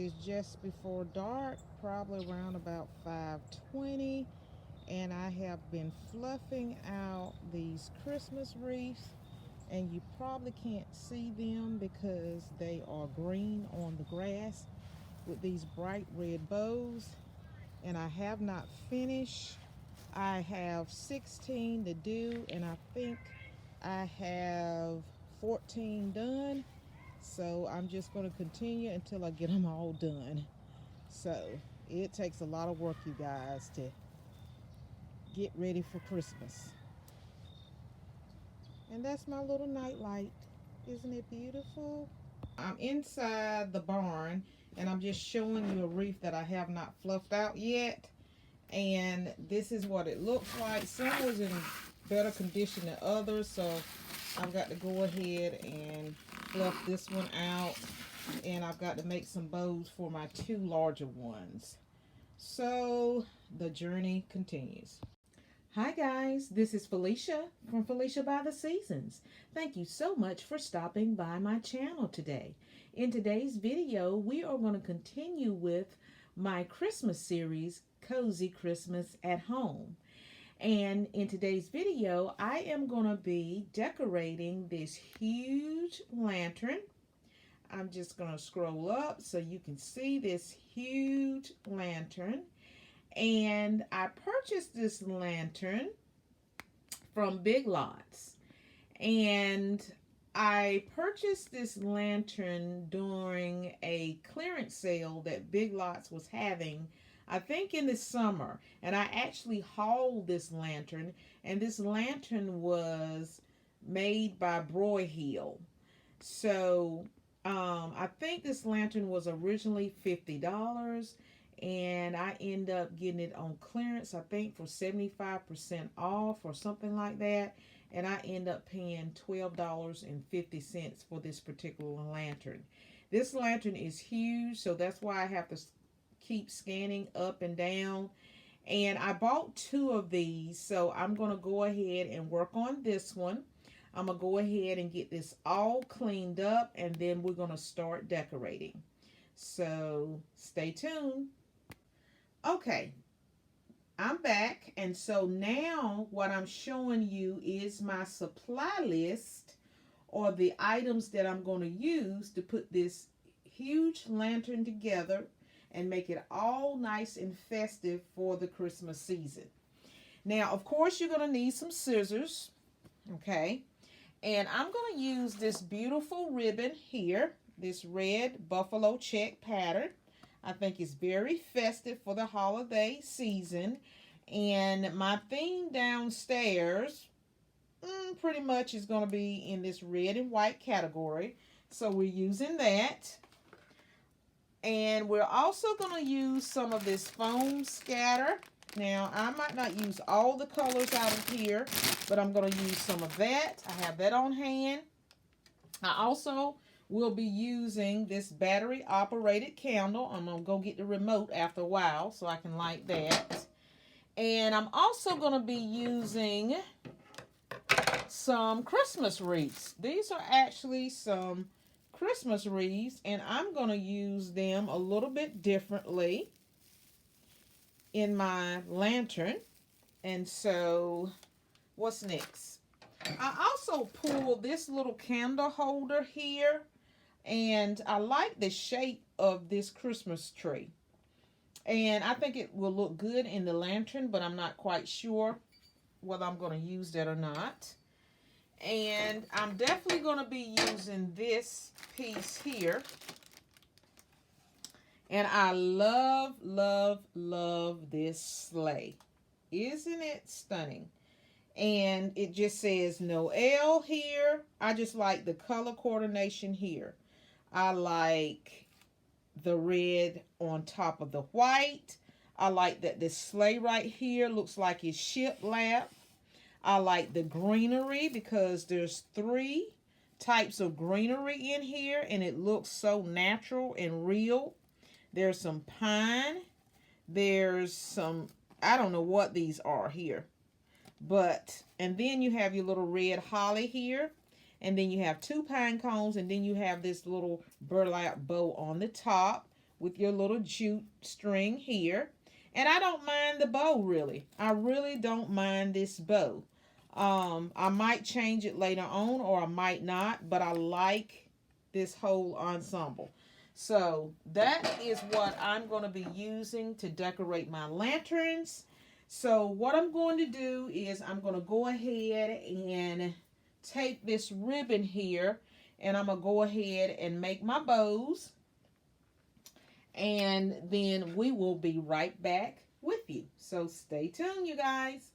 is just before dark, probably around about 5:20, and I have been fluffing out these Christmas wreaths, and you probably can't see them because they are green on the grass with these bright red bows, and I have not finished. I have 16 to do, and I think I have 14 done. So I'm just going to continue until I get them all done. So it takes a lot of work, you guys, to get ready for Christmas. And that's my little night light. Isn't it beautiful? I'm inside the barn, and I'm just showing you a wreath that I have not fluffed out yet. And this is what it looks like. Some was in better condition than others, so I've got to go ahead and fluff this one out, and I've got to make some bows for my two larger ones. So the journey continues. Hi guys, this is Felicia from Felicia by the Seasons. Thank you so much for stopping by my channel today. In today's video, we are going to continue with my Christmas series, Cozy Christmas at Home. And in today's video, I am going to be decorating this huge lantern. I'm just going to scroll up so you can see this huge lantern. And I purchased this lantern from Big Lots. And I purchased this lantern during a clearance sale that Big Lots was having, I think in the summer. And I actually hauled this lantern, and this lantern was made by Broyhill. So I think this lantern was originally $50, and I end up getting it on clearance, I think for 75% off or something like that. And I end up paying $12.50 for this particular lantern. This lantern is huge, so that's why I have to keep scanning up and down. And I bought two of these, so I'm going to go ahead and work on this one. I'm going to go ahead and get this all cleaned up, and then we're going to start decorating. So stay tuned. Okay, I'm back, and so now what I'm showing you is my supply list, or the items that I'm going to use to put this huge lantern together and make it all nice and festive for the Christmas season. Now, of course, you're going to need some scissors, okay? And I'm going to use this beautiful ribbon here, this red buffalo check pattern. I think it's very festive for the holiday season. And my theme downstairs pretty much is going to be in this red and white category. So we're using that. And we're also going to use some of this foam scatter. Now, I might not use all the colors out of here, but I'm going to use some of that. I have that on hand. I also will be using this battery operated candle. I'm going to go get the remote after a while so I can light that. And I'm also going to be using some Christmas wreaths. These are actually some Christmas wreaths, and I'm going to use them a little bit differently in my lantern. And so what's next? I also pulled this little candle holder here, and I like the shape of this Christmas tree. And I think it will look good in the lantern, but I'm not quite sure whether I'm going to use that or not. And I'm definitely going to be using this piece here. And I love, love, love this sleigh. Isn't it stunning? And it just says Noel here. I just like the color coordination here. I like the red on top of the white. I like that this sleigh right here looks like it's shiplap. I like the greenery because there's 3 types of greenery in here, and it looks so natural and real. There's some pine. There's some, I don't know what these are here. But, and then you have your little red holly here. And then you have 2 pine cones, and then you have this little burlap bow on the top with your little jute string here. And I don't mind the bow, really. I really don't mind this bow. I might change it later on, or I might not, but I like this whole ensemble. So that is what I'm going to be using to decorate my lanterns. So what I'm going to do is I'm going to go ahead and take this ribbon here, and I'm going to go ahead and make my bows. And then we will be right back with you. So stay tuned, you guys.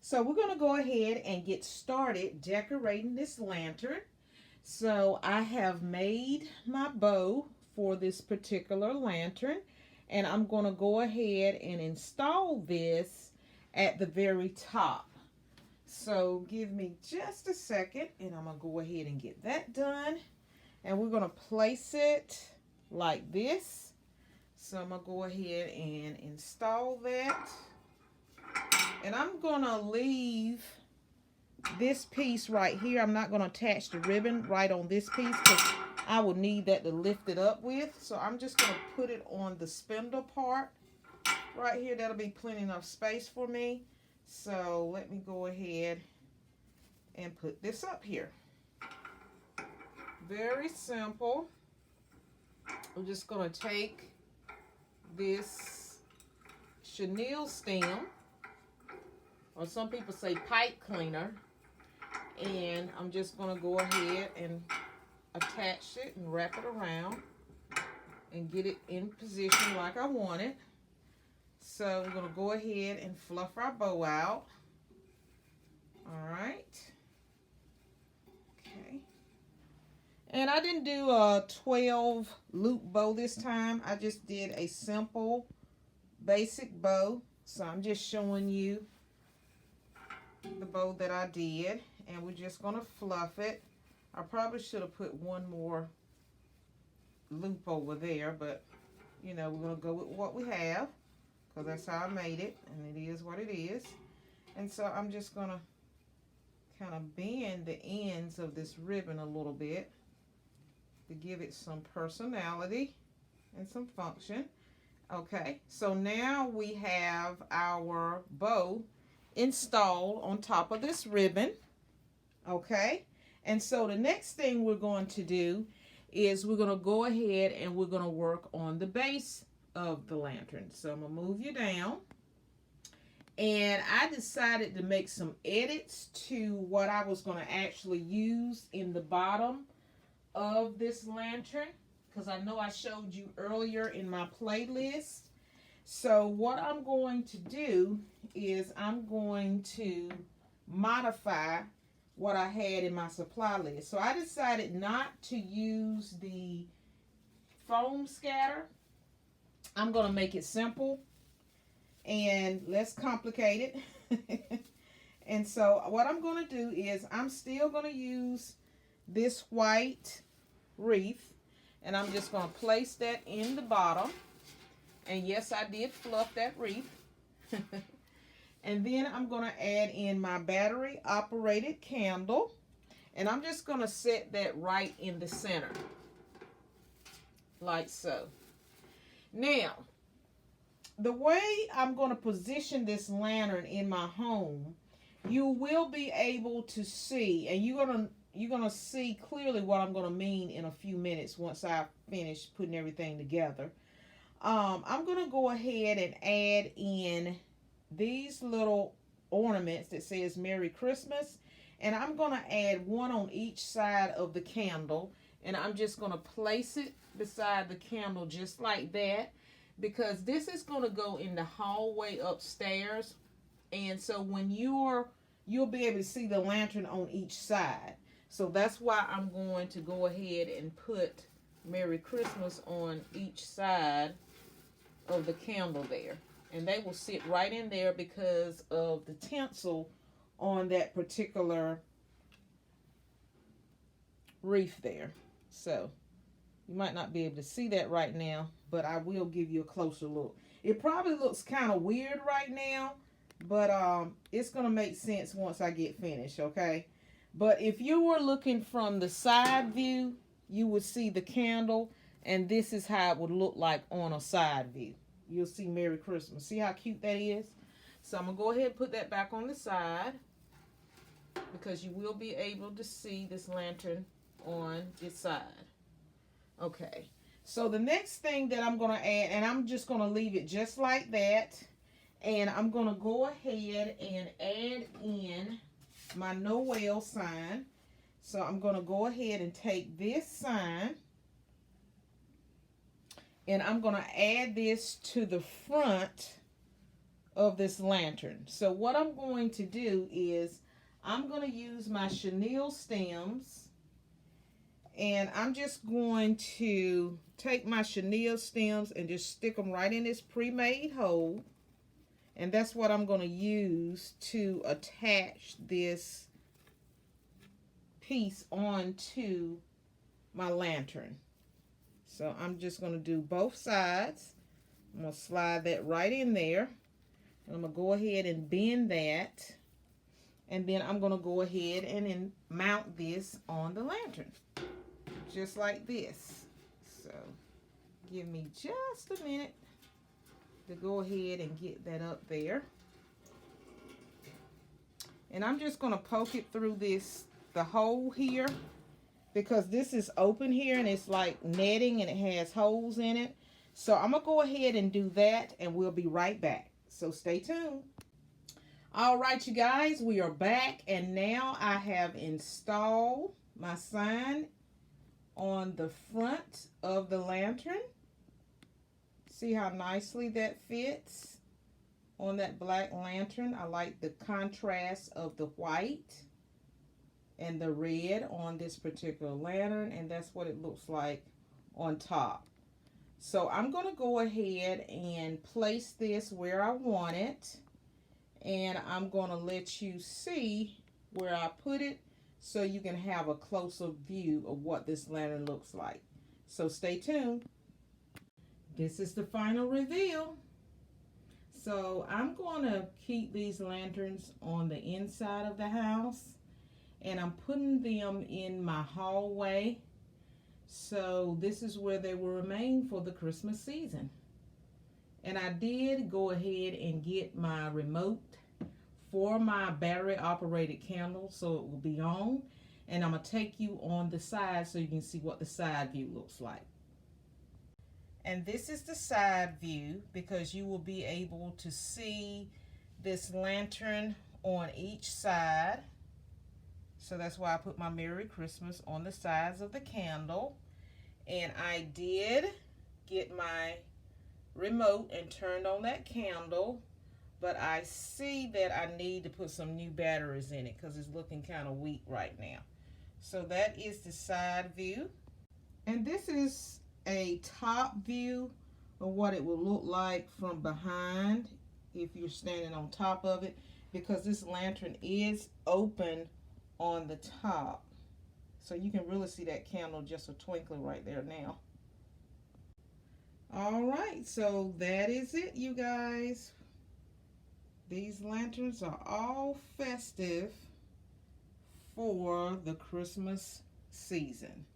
So we're going to go ahead and get started decorating this lantern. So I have made my bow for this particular lantern, and I'm going to go ahead and install this at the very top. So give me just a second, and I'm going to go ahead and get that done. And we're going to place it like this. So I'm going to go ahead and install that. And I'm going to leave this piece right here. I'm not going to attach the ribbon right on this piece because I will need that to lift it up with. So I'm just going to put it on the spindle part right here. That'll be plenty enough space for me. So let me go ahead and put this up here. Very simple. I'm just going to take this chenille stem, or some people say pipe cleaner, and I'm just going to go ahead and attach it and wrap it around and get it in position like I want it. So we're going to go ahead and fluff our bow out. All right. Okay. And I didn't do a 12 loop bow this time. I just did a simple basic bow. So I'm just showing you the bow that I did, and we're just going to fluff it. I probably should have put one more loop over there, but you know, we're going to go with what we have because that's how I made it, and it is what it is. And so I'm just going to kind of bend the ends of this ribbon a little bit to give it some personality and some function. Okay, so now we have our bow installed on top of this ribbon. Okay, and so the next thing we're going to do is we're going to go ahead and we're going to work on the base of the lantern. So I'm going to move you down, and I decided to make some edits to what I was going to actually use in the bottom of this lantern, because I know I showed you earlier in my playlist. So what I'm going to do is I'm going to modify what I had in my supply list. So I decided not to use the foam scatter. I'm going to make it simple and less complicated. And so what I'm going to do is I'm still going to use this white wreath, and I'm just going to place that in the bottom. And yes, I did fluff that wreath. And then I'm going to add in my battery operated candle, and I'm just going to set that right in the center like so. Now, the way I'm going to position this lantern in my home, you will be able to see, and you're going to see clearly what I'm going to mean in a few minutes once I finish putting everything together. I'm going to go ahead and add in these little ornaments that says Merry Christmas, and I'm going to add one on each side of the candle, and I'm just going to place it beside the candle just like that, because this is going to go in the hallway upstairs, and so when you'll be able to see the lantern on each side. So that's why I'm going to go ahead and put Merry Christmas on each side of the candle there. And they will sit right in there because of the tinsel on that particular wreath there. So you might not be able to see that right now, but I will give you a closer look. It probably looks kind of weird right now, but it's going to make sense once I get finished, okay? But if you were looking from the side view, you would see the candle, And this is how it would look like on a side view. You'll see Merry Christmas. See how cute that is? So I'm going to go ahead and put that back on the side, because you will be able to see this lantern on its side. Okay. So the next thing that I'm going to add, and I'm just going to leave it just like that, and I'm going to go ahead and add in my Noel sign. So I'm going to go ahead and take this sign, and I'm going to add this to the front of this lantern. So what I'm going to do is I'm going to use my chenille stems, and I'm just going to take my chenille stems and just stick them right in this pre-made hole. And that's what I'm going to use to attach this piece onto my lantern. So I'm just going to do both sides. I'm going to slide that right in there. And I'm going to go ahead and bend that. And then I'm going to go ahead and mount this on the lantern. Just like this. So give me just a minute to go ahead and get that up there. And I'm just going to poke it through the hole here, because this is open here and it's like netting and it has holes in it. So I'm going to go ahead and do that, and we'll be right back. So stay tuned. All right, you guys, we are back, and now I have installed my sign on the front of the lantern. See how nicely that fits on that black lantern. I like the contrast of the white and the red on this particular lantern, and that's what it looks like on top. So I'm going to go ahead and place this where I want it, and I'm going to let you see where I put it so you can have a closer view of what this lantern looks like. So stay tuned. This is the final reveal. So I'm going to keep these lanterns on the inside of the house, and I'm putting them in my hallway. So this is where they will remain for the Christmas season. And I did go ahead and get my remote for my battery operated candle, so it will be on. And I'm going to take you on the side so you can see what the side view looks like. And this is the side view, because you will be able to see this lantern on each side. So that's why I put my Merry Christmas on the sides of the candle. And I did get my remote and turned on that candle, but I see that I need to put some new batteries in it because it's looking kind of weak right now. So that is the side view. And this is a top view of what it will look like from behind if you're standing on top of it, because this lantern is open on the top. So you can really see that candle just a twinkling right there now. All right, so that is it, you guys. These lanterns are all festive for the Christmas season.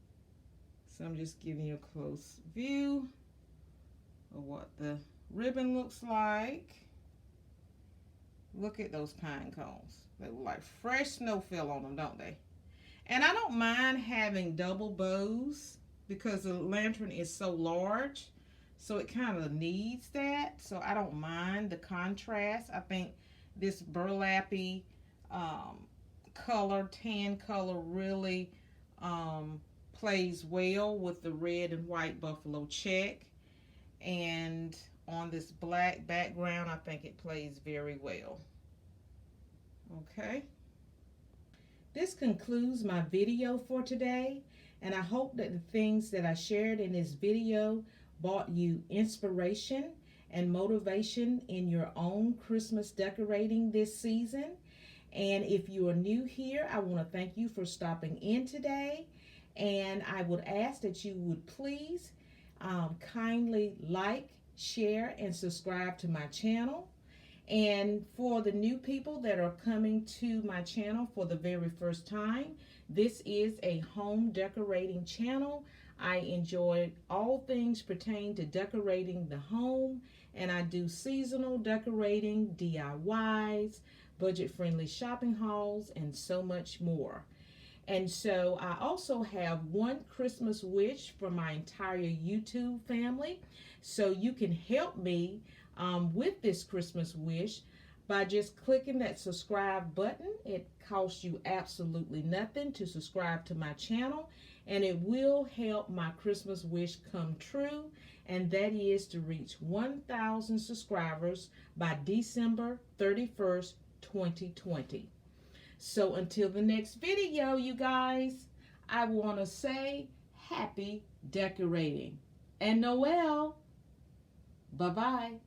So I'm just giving you a close view of what the ribbon looks like. Look at those pine cones. They look like fresh snow fell on them, don't they? And I don't mind having double bows because the lantern is so large. So it kind of needs that. So I don't mind the contrast. I think this burlappy color, tan color, really plays well with the red and white buffalo check. And on this black background, I think it plays very well. Okay. This concludes my video for today. And I hope that the things that I shared in this video brought you inspiration and motivation in your own Christmas decorating this season. And if you are new here, I want to thank you for stopping in today. And I would ask that you would please kindly like, share, and subscribe to my channel. And for the new people that are coming to my channel for the very first time, this is a home decorating channel. I enjoy all things pertaining to decorating the home, and I do seasonal decorating, DIYs, budget-friendly shopping hauls, and so much more. And so I also have one Christmas wish for my entire YouTube family. So you can help me with this Christmas wish by just clicking that subscribe button. It costs you absolutely nothing to subscribe to my channel, and it will help my Christmas wish come true, and that is to reach 1,000 subscribers by December 31st, 2020. So until the next video, you guys, I want to say happy decorating and Noel. Bye-bye.